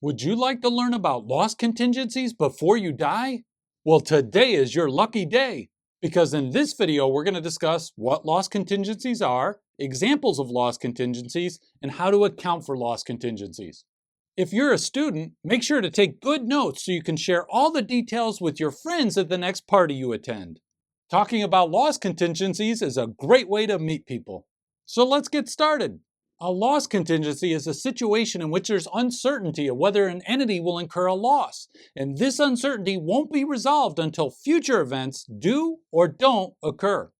Would you like to learn about loss contingencies before you die? Well, today is your lucky day, because in this video we're going to discuss what loss contingencies are, examples of loss contingencies, and how to account for loss contingencies. If you're a student, make sure to take good notes so you can share all the details with your friends at the next party you attend. Talking about loss contingencies is a great way to meet people. So let's get started. A loss contingency is a situation in which there's uncertainty of whether an entity will incur a loss, and this uncertainty won't be resolved until future events do or don't occur.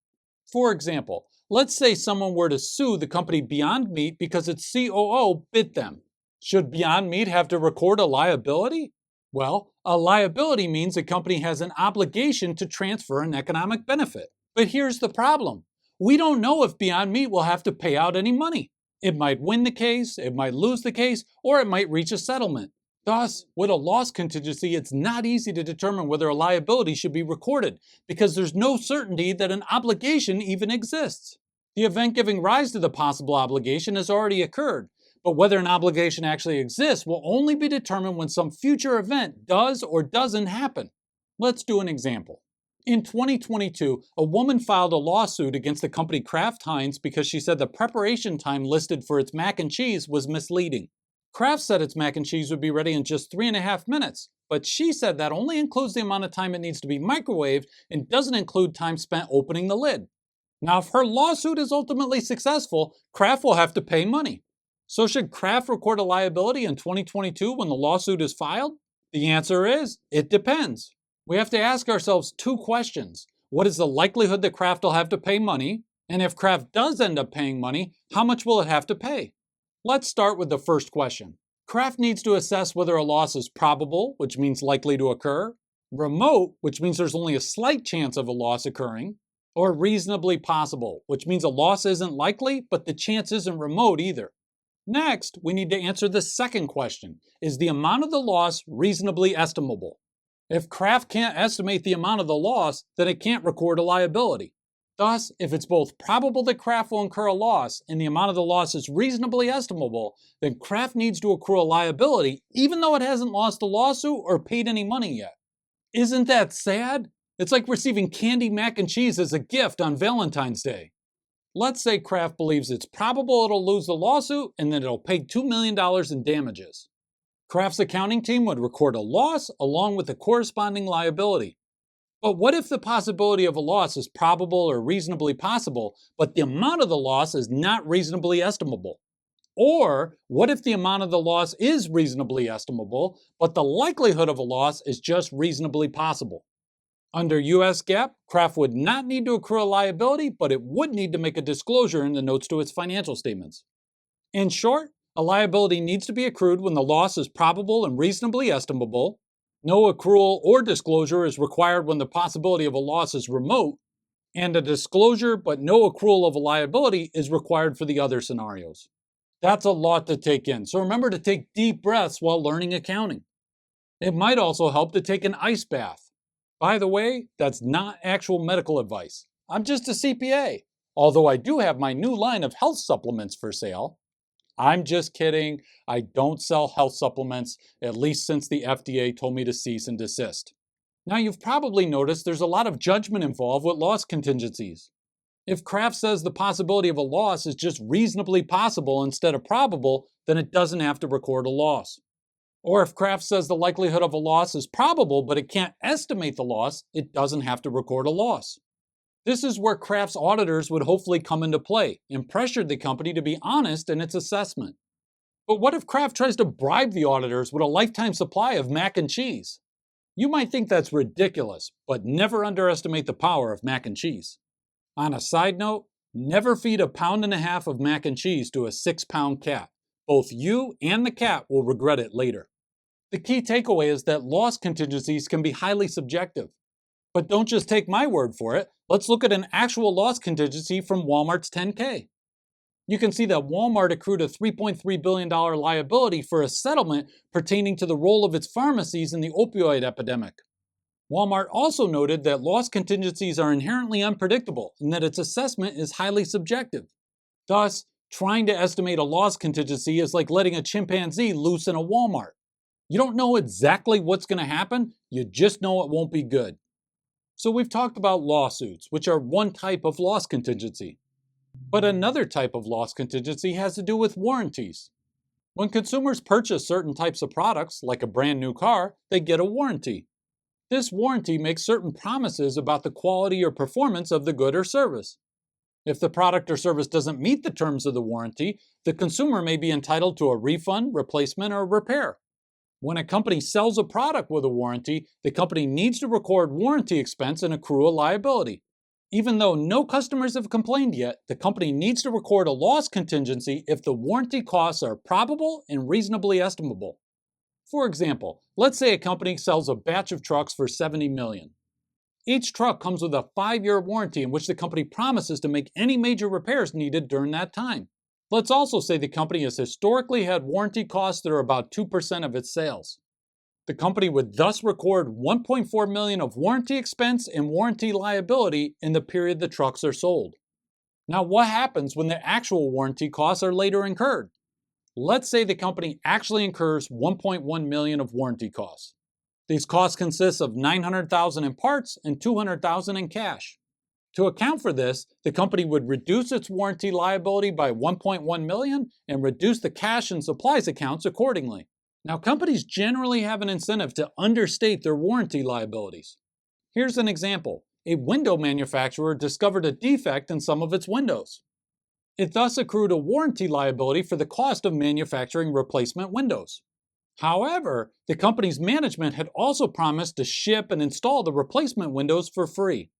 For example, let's say someone were to sue the company Beyond Meat because its COO bit them. Should Beyond Meat have to record a liability? Well, a liability means a company has an obligation to transfer an economic benefit. But here's the problem. We don't know if Beyond Meat will have to pay out any money. It might win the case, it might lose the case, or it might reach a settlement. Thus, with a loss contingency, it's not easy to determine whether a liability should be recorded, because there's no certainty that an obligation even exists. The event giving rise to the possible obligation has already occurred, but whether an obligation actually exists will only be determined when some future event does or doesn't happen. Let's do an example. In 2022, a woman filed a lawsuit against the company Kraft Heinz because she said the preparation time listed for its mac and cheese was misleading. Kraft said its mac and cheese would be ready in just 3.5 minutes, but she said that only includes the amount of time it needs to be microwaved and doesn't include time spent opening the lid. Now, if her lawsuit is ultimately successful, Kraft will have to pay money. So should Kraft record a liability in 2022 when the lawsuit is filed? The answer is, it depends. We have to ask ourselves two questions. What is the likelihood that Kraft will have to pay money? And if Kraft does end up paying money, how much will it have to pay? Let's start with the first question. Kraft needs to assess whether a loss is probable, which means likely to occur, remote, which means there's only a slight chance of a loss occurring, or reasonably possible, which means a loss isn't likely, but the chance isn't remote either. Next, we need to answer the second question. Is the amount of the loss reasonably estimable? If Kraft can't estimate the amount of the loss, then it can't record a liability. Thus, if it's both probable that Kraft will incur a loss and the amount of the loss is reasonably estimable, then Kraft needs to accrue a liability even though it hasn't lost the lawsuit or paid any money yet. Isn't that sad? It's like receiving candy mac and cheese as a gift on Valentine's Day. Let's say Kraft believes it's probable it'll lose the lawsuit and that it'll pay $2 million in damages. Kraft's accounting team would record a loss along with the corresponding liability. But what if the possibility of a loss is probable or reasonably possible, but the amount of the loss is not reasonably estimable? Or what if the amount of the loss is reasonably estimable, but the likelihood of a loss is just reasonably possible? Under US GAAP, Kraft would not need to accrue a liability, but it would need to make a disclosure in the notes to its financial statements. In short, a liability needs to be accrued when the loss is probable and reasonably estimable. No accrual or disclosure is required when the possibility of a loss is remote, and a disclosure but no accrual of a liability is required for the other scenarios. That's a lot to take in, so remember to take deep breaths while learning accounting. It might also help to take an ice bath. By the way, that's not actual medical advice. I'm just a CPA, although I do have my new line of health supplements for sale. I'm just kidding. I don't sell health supplements, at least since the FDA told me to cease and desist. Now, you've probably noticed there's a lot of judgment involved with loss contingencies. If Kraft says the possibility of a loss is just reasonably possible instead of probable, then it doesn't have to record a loss. Or if Kraft says the likelihood of a loss is probable, but it can't estimate the loss, it doesn't have to record a loss. This is where Kraft's auditors would hopefully come into play and pressure the company to be honest in its assessment. But what if Kraft tries to bribe the auditors with a lifetime supply of mac and cheese? You might think that's ridiculous, but never underestimate the power of mac and cheese. On a side note, never feed 1.5 pounds of mac and cheese to a 6-pound cat. Both you and the cat will regret it later. The key takeaway is that loss contingencies can be highly subjective. But don't just take my word for it. Let's look at an actual loss contingency from Walmart's 10K. You can see that Walmart accrued a $3.3 billion liability for a settlement pertaining to the role of its pharmacies in the opioid epidemic. Walmart also noted that loss contingencies are inherently unpredictable and that its assessment is highly subjective. Thus, trying to estimate a loss contingency is like letting a chimpanzee loose in a Walmart. You don't know exactly what's going to happen, you just know it won't be good. So we've talked about lawsuits, which are one type of loss contingency. But another type of loss contingency has to do with warranties. When consumers purchase certain types of products, like a brand new car, they get a warranty. This warranty makes certain promises about the quality or performance of the good or service. If the product or service doesn't meet the terms of the warranty, the consumer may be entitled to a refund, replacement, or repair. When a company sells a product with a warranty, the company needs to record warranty expense and accrue a liability. Even though no customers have complained yet, the company needs to record a loss contingency if the warranty costs are probable and reasonably estimable. For example, let's say a company sells a batch of trucks for $70 million. Each truck comes with a 5-year warranty in which the company promises to make any major repairs needed during that time. Let's also say the company has historically had warranty costs that are about 2% of its sales. The company would thus record $1.4 million of warranty expense and warranty liability in the period the trucks are sold. Now, what happens when the actual warranty costs are later incurred? Let's say the company actually incurs $1.1 million of warranty costs. These costs consist of $900,000 in parts and $200,000 in cash. To account for this, the company would reduce its warranty liability by $1.1 million and reduce the cash and supplies accounts accordingly. Now, companies generally have an incentive to understate their warranty liabilities. Here's an example. A window manufacturer discovered a defect in some of its windows. It thus accrued a warranty liability for the cost of manufacturing replacement windows. However, the company's management had also promised to ship and install the replacement windows for free.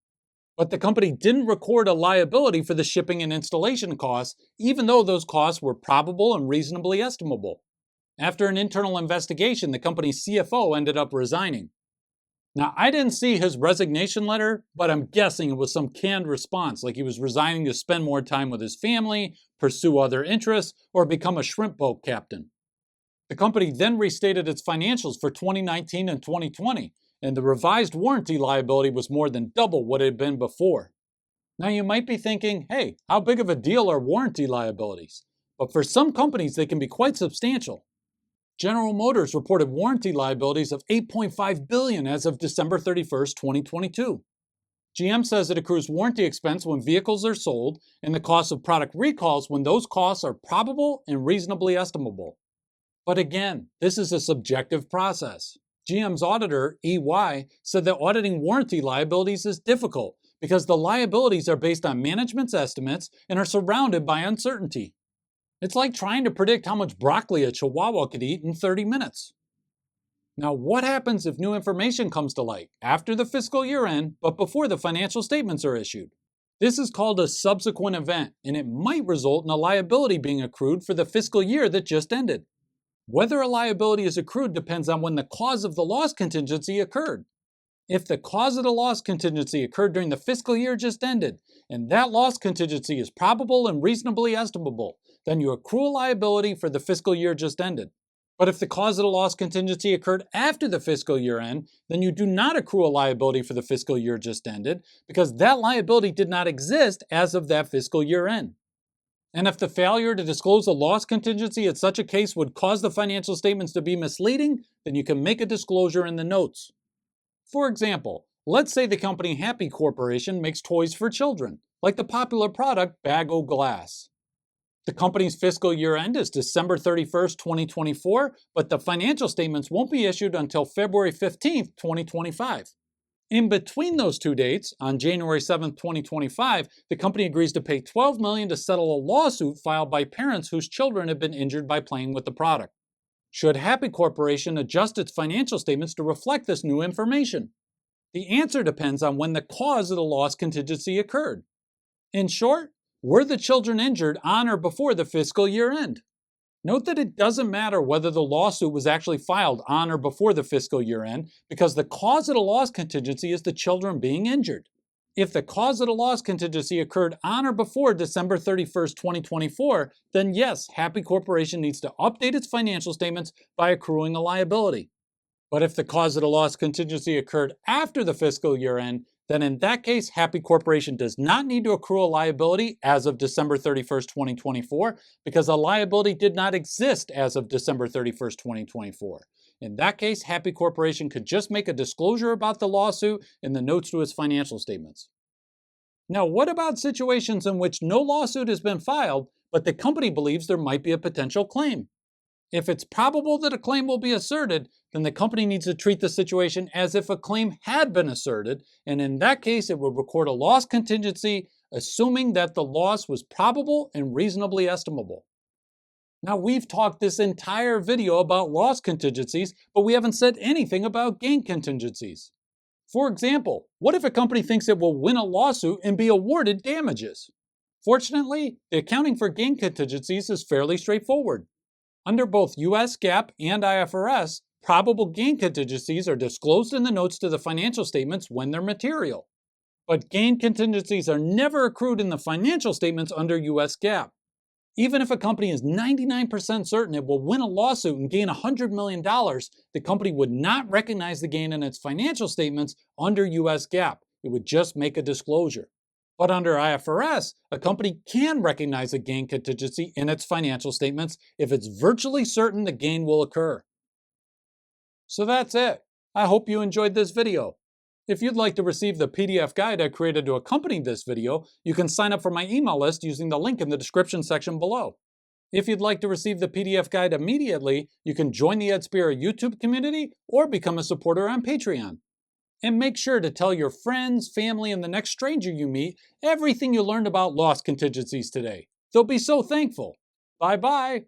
But the company didn't record a liability for the shipping and installation costs, even though those costs were probable and reasonably estimable. After an internal investigation, the company's CFO ended up resigning. Now, I didn't see his resignation letter, but I'm guessing it was some canned response, like he was resigning to spend more time with his family, pursue other interests, or become a shrimp boat captain. The company then restated its financials for 2019 and 2020, and the revised warranty liability was more than double what it had been before. Now you might be thinking, hey, how big of a deal are warranty liabilities? But for some companies, they can be quite substantial. General Motors reported warranty liabilities of $8.5 billion as of December 31st, 2022. GM says it accrues warranty expense when vehicles are sold and the cost of product recalls when those costs are probable and reasonably estimable. But again, this is a subjective process. GM's auditor, EY, said that auditing warranty liabilities is difficult because the liabilities are based on management's estimates and are surrounded by uncertainty. It's like trying to predict how much broccoli a chihuahua could eat in 30 minutes. Now, what happens if new information comes to light after the fiscal year end, but before the financial statements are issued? This is called a subsequent event, and it might result in a liability being accrued for the fiscal year that just ended. Whether a liability is accrued depends on when the cause of the loss contingency occurred. If the cause of the loss contingency occurred during the fiscal year just ended, and that loss contingency is probable and reasonably estimable, then you accrue a liability for the fiscal year just ended. But if the cause of the loss contingency occurred after the fiscal year end, then you do not accrue a liability for the fiscal year just ended, because that liability did not exist as of that fiscal year end. And if the failure to disclose a loss contingency in such a case would cause the financial statements to be misleading, then you can make a disclosure in the notes. For example, let's say the company Happy Corporation makes toys for children, like the popular product Bag-O Glass. The company's fiscal year end is December 31st, 2024, but the financial statements won't be issued until February 15th, 2025. In between those two dates, on January 7th, 2025, the company agrees to pay $12 million to settle a lawsuit filed by parents whose children have been injured by playing with the product. Should Happy Corporation adjust its financial statements to reflect this new information? The answer depends on when the cause of the loss contingency occurred. In short, were the children injured on or before the fiscal year end? Note that it doesn't matter whether the lawsuit was actually filed on or before the fiscal year end, because the cause of the loss contingency is the children being injured. If the cause of the loss contingency occurred on or before December 31st, 2024, then yes, Happy Corporation needs to update its financial statements by accruing a liability. But if the cause of the loss contingency occurred after the fiscal year end, then in that case, Happy Corporation does not need to accrue a liability as of December 31st, 2024, because a liability did not exist as of December 31st, 2024. In that case, Happy Corporation could just make a disclosure about the lawsuit in the notes to its financial statements. Now, what about situations in which no lawsuit has been filed, but the company believes there might be a potential claim? If it's probable that a claim will be asserted, then the company needs to treat the situation as if a claim had been asserted, and in that case, it would record a loss contingency, assuming that the loss was probable and reasonably estimable. Now, we've talked this entire video about loss contingencies, but we haven't said anything about gain contingencies. For example, what if a company thinks it will win a lawsuit and be awarded damages? Fortunately, the accounting for gain contingencies is fairly straightforward. Under both US GAAP and IFRS, probable gain contingencies are disclosed in the notes to the financial statements when they're material. But gain contingencies are never accrued in the financial statements under US GAAP. Even if a company is 99% certain it will win a lawsuit and gain $100 million, the company would not recognize the gain in its financial statements under US GAAP. It would just make a disclosure. But under IFRS, a company can recognize a gain contingency in its financial statements if it's virtually certain the gain will occur. So that's it. I hope you enjoyed this video. If you'd like to receive the PDF guide I created to accompany this video, you can sign up for my email list using the link in the description section below. If you'd like to receive the PDF guide immediately, you can join the Edspira YouTube community or become a supporter on Patreon. And make sure to tell your friends, family, and the next stranger you meet everything you learned about loss contingencies today. They'll be so thankful. Bye-bye.